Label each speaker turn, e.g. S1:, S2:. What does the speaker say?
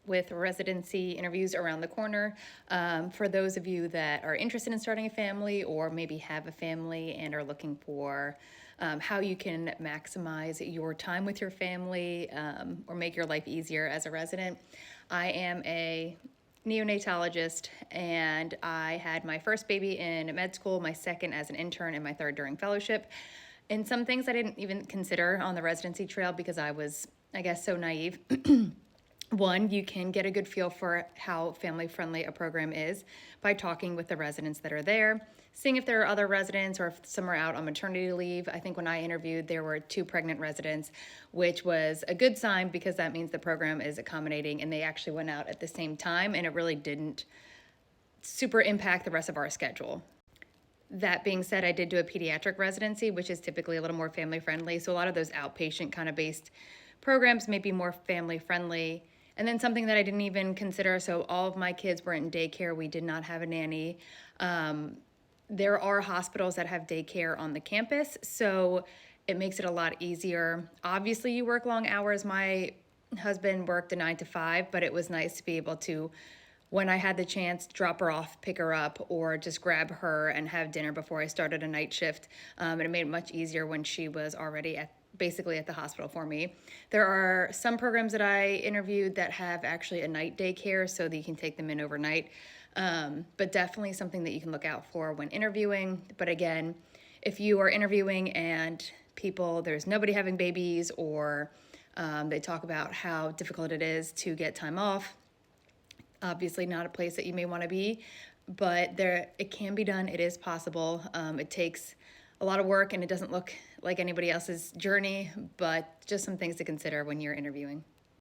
S1: with residency interviews around the corner. For those of you that are interested in starting a family or maybe have a family and are looking for how you can maximize your time with your family or make your life easier as a resident. I am a neonatologist, and I had my first baby in med school, my second as an intern, and my third during fellowship. And some things I didn't even consider on the residency trail because I was, I guess, so naive. One, you can get a good feel for how family-friendly a program is by talking with the residents that are there, seeing if there are other residents or if some are out on maternity leave. I think when I interviewed, there were 2 pregnant residents, which was a good sign because that means the program is accommodating, and they actually went out at the same time, and it really didn't super impact the rest of our schedule. That being said, I did do a pediatric residency, which is typically a little more family-friendly. So a lot of those outpatient kind of based programs may be more family-friendly. And then something that I didn't even consider, so all of my kids were in daycare. We did not have a nanny. There are hospitals that have daycare on the campus, so it makes it a lot easier. Obviously, you work long hours. My husband worked a 9 to 5, but it was nice to be able to, when I had the chance, drop her off, pick her up, or just grab her and have dinner before I started a night shift. And it made it much easier when she was already basically at the hospital for me. There are some programs that I interviewed that have actually a night daycare so that you can take them in overnight. But definitely something that you can look out for when interviewing. But again, if you are interviewing and there's nobody having babies, or they talk about how difficult it is to get time off, obviously not a place that you may want to be, but it can be done. It is possible. It takes a lot of work, and it doesn't look like anybody else's journey, but just some things to consider when you're interviewing.